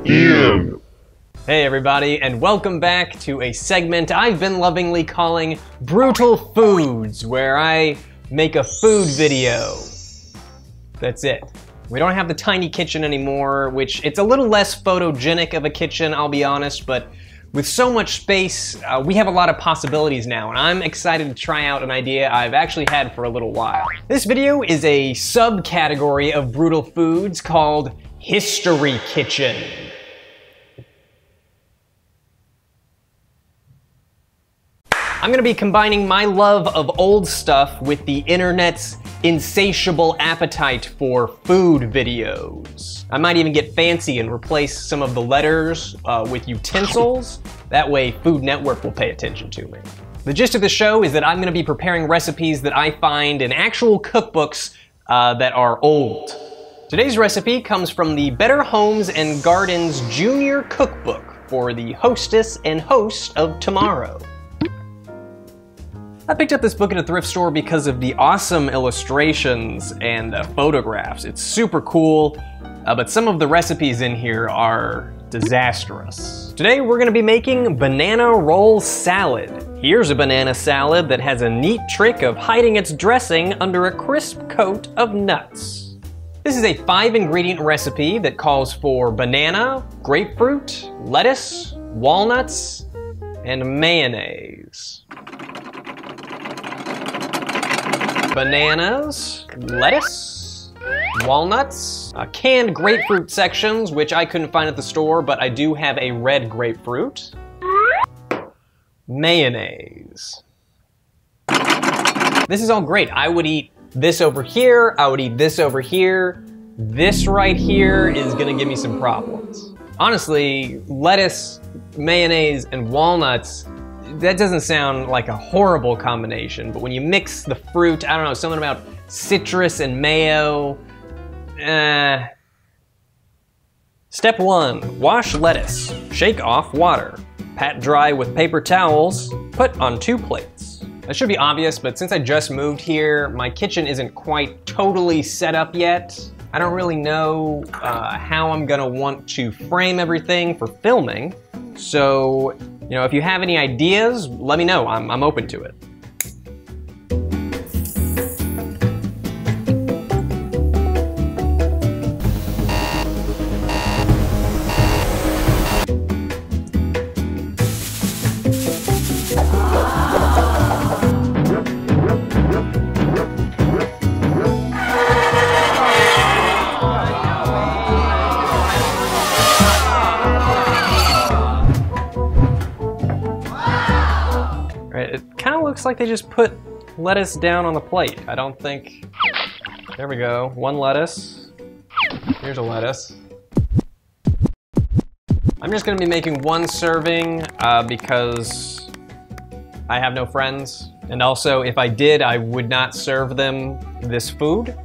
Ian. Hey everybody, and welcome back to a segment I've been lovingly calling Brutal Foods, where I make a food video. That's it. We don't have the tiny kitchen anymore, which it's a little less photogenic of a kitchen, I'll be honest, but with so much space, we have a lot of possibilities now, and I'm excited to try out an idea I've actually had for a little while. This video is a subcategory of Brutal Foods called History Kitchen. I'm gonna be combining my love of old stuff with the internet's insatiable appetite for food videos. I might even get fancy and replace some of the letters with utensils. That way Food Network will pay attention to me. The gist of the show is that I'm gonna be preparing recipes that I find in actual cookbooks that are old. Today's recipe comes from the Better Homes and Gardens Junior Cookbook for the hostess and host of tomorrow. I picked up this book at a thrift store because of the awesome illustrations and photographs. It's super cool, but some of the recipes in here are disastrous. Today we're gonna be making banana roll salad. Here's a banana salad that has a neat trick of hiding its dressing under a crisp coat of nuts. This is a 5-ingredient recipe that calls for banana, grapefruit, lettuce, walnuts, and mayonnaise. Bananas, lettuce, walnuts, canned grapefruit sections, which I couldn't find at the store, but I do have a red grapefruit, mayonnaise. This is all great. I would eat this over here, I would eat this over here. This right here is gonna give me some problems. Honestly, lettuce, mayonnaise, and walnuts, that doesn't sound like a horrible combination, but when you mix the fruit, I don't know, something about citrus and mayo, Step 1, wash lettuce. Shake off water. Pat dry with paper towels. Put on 2 plates. That should be obvious, but since I just moved here, my kitchen isn't quite totally set up yet. I don't really know how I'm gonna want to frame everything for filming, so you know, if you have any ideas, let me know. I'm open to it. Looks like they just put lettuce down on the plate. I don't think, there we go, 1 lettuce. Here's a lettuce. I'm just gonna be making 1 serving because I have no friends. And also, if I did, I would not serve them this food.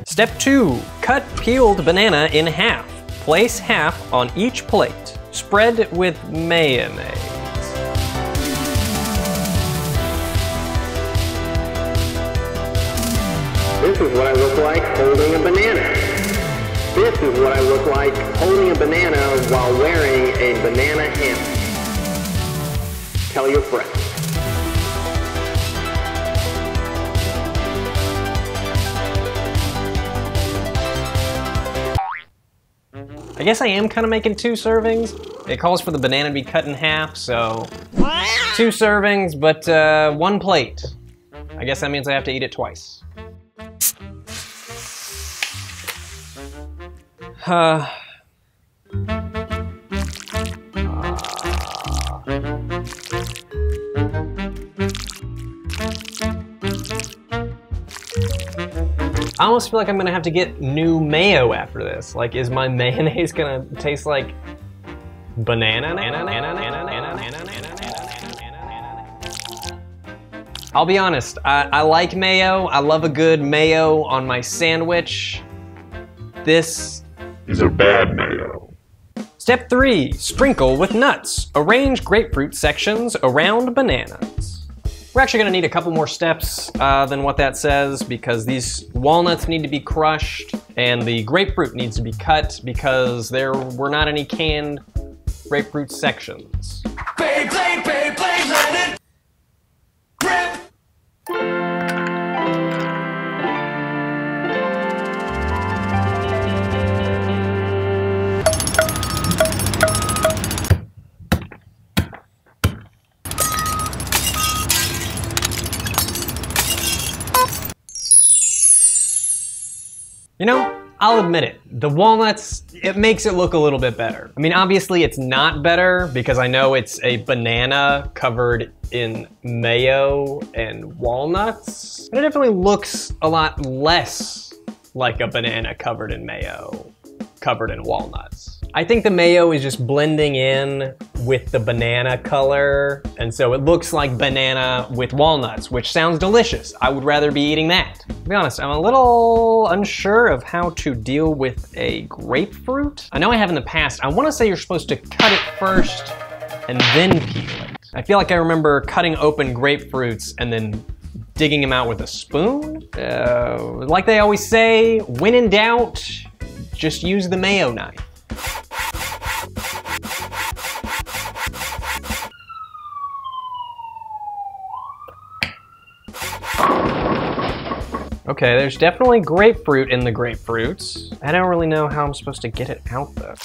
Step 2, cut peeled banana in half. Place half on each plate. Spread with mayonnaise. This is what I look like holding a banana. This is what I look like holding a banana while wearing a banana hammock. Tell your friends. I guess I am kind of making 2 servings. It calls for the banana to be cut in half, so 2 servings, but 1 plate. I guess that means I have to eat it twice. I almost feel like I'm gonna have to get new mayo after this. Like, is my mayonnaise gonna taste like banana? I'll be honest, I like mayo. I love a good mayo on my sandwich. This is a bad mayo. Step 3, sprinkle with nuts. Arrange grapefruit sections around bananas. We're actually gonna need a couple more steps than what that says because these walnuts need to be crushed and the grapefruit needs to be cut because there were not any canned grapefruit sections. Beyblade, let it rip! You know, I'll admit it, the walnuts, it makes it look a little bit better. I mean, obviously it's not better because I know it's a banana covered in mayo and walnuts, but it definitely looks a lot less like a banana covered in mayo, covered in walnuts. I think the mayo is just blending in with the banana color, and so it looks like banana with walnuts, which sounds delicious. I would rather be eating that. To be honest, I'm a little unsure of how to deal with a grapefruit. I know I have in the past. I want to say you're supposed to cut it first and then peel it. I feel like I remember cutting open grapefruits and then digging them out with a spoon. Like they always say, when in doubt, just use the mayo knife. Okay, there's definitely grapefruit in the grapefruits. I don't really know how I'm supposed to get it out though.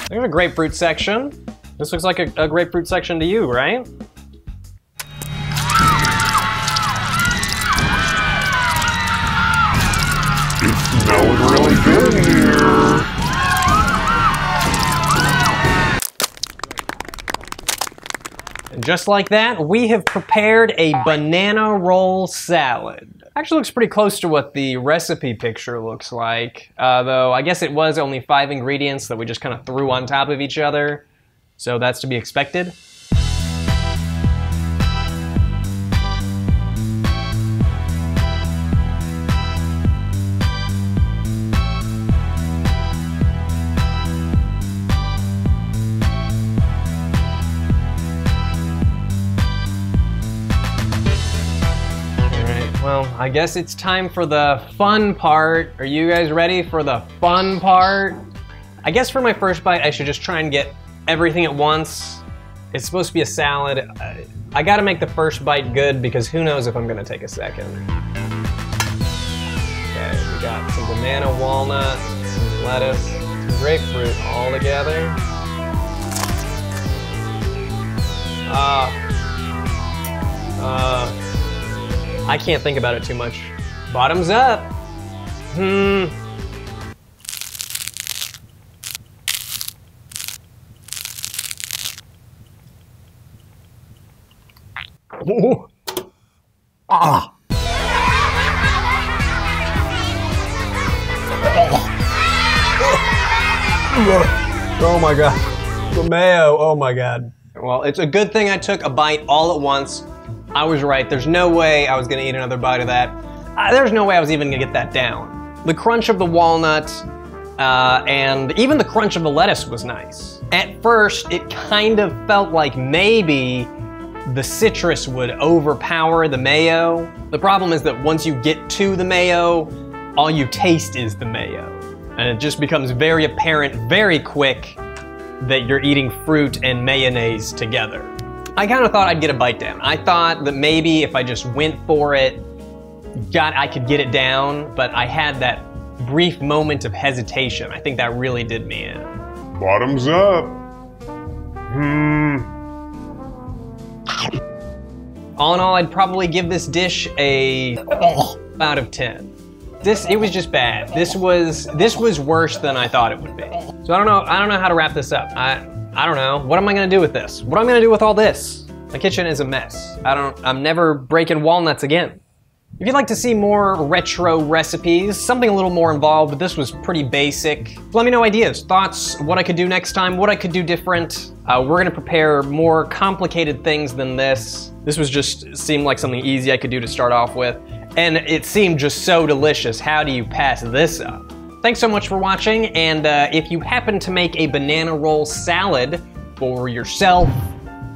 There's a grapefruit section. This looks like a grapefruit section to you, right? It's smelling really good here. And just like that, we have prepared a banana roll salad. Actually looks pretty close to what the recipe picture looks like, though I guess it was only 5 ingredients that we just kind of threw on top of each other, so that's to be expected. Well, I guess it's time for the fun part. Are you guys ready for the fun part? I guess for my first bite, I should just try and get everything at once. It's supposed to be a salad. I gotta make the first bite good because who knows if I'm gonna take a second. Okay, we got some banana walnut, some lettuce, some grapefruit all together. I can't think about it too much. Bottoms up. Ooh. Ah. Oh my God. The mayo, oh my God. Well, it's a good thing I took a bite all at once. I was right, there's no way I was gonna eat another bite of that. There's no way I was even gonna get that down. The crunch of the walnut and even the crunch of the lettuce was nice. At first, it kind of felt like maybe the citrus would overpower the mayo. The problem is that once you get to the mayo, all you taste is the mayo. And it just becomes very apparent very quick that you're eating fruit and mayonnaise together. I kind of thought I'd get a bite down. I thought that maybe if I just went for it, I could get it down, but I had that brief moment of hesitation. I think that really did me in. Bottoms up. All in all, I'd probably give this dish a out of 10. It was just bad. This was worse than I thought it would be. So I don't know how to wrap this up. I don't know. What am I gonna do with this? What am I gonna do with all this? My kitchen is a mess. I'm never breaking walnuts again. If you'd like to see more retro recipes, something a little more involved, but this was pretty basic, let me know ideas, thoughts, what I could do next time, what I could do different. We're gonna prepare more complicated things than this. This seemed like something easy I could do to start off with, and it seemed just so delicious. How do you pass this up? Thanks so much for watching, and if you happen to make a banana roll salad for yourself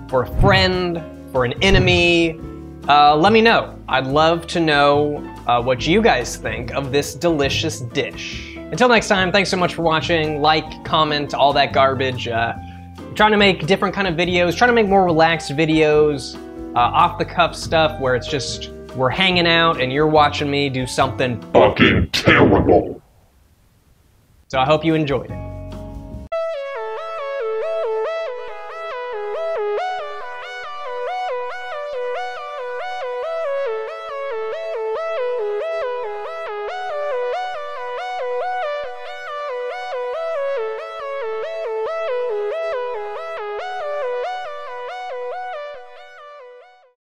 for a friend, for an enemy? Let me know. I'd love to know what you guys think of this delicious dish. Until next time, thanks so much for watching. Like, comment, all that garbage. I'm trying to make different kind of videos, trying to make more relaxed videos, off-the-cuff stuff where it's just we're hanging out and you're watching me do something Fucking terrible. So I hope you enjoyed it.